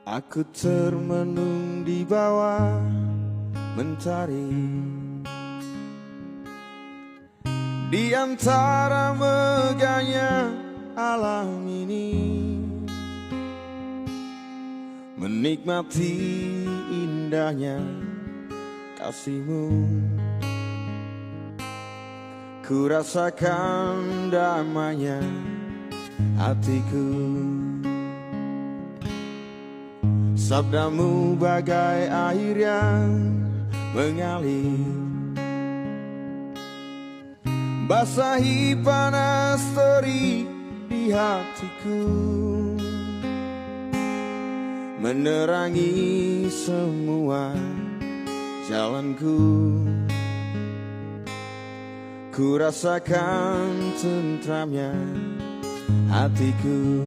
Aku termenung di bawah mentari, di antara megahnya alam ini, menikmati indahnya kasihmu. Ku rasakan damainya hatiku. Sabdamu bagai air yang mengalir, basahi panas terik di hatiku, menerangi semua jalanku. Ku rasakan tentramnya hatiku.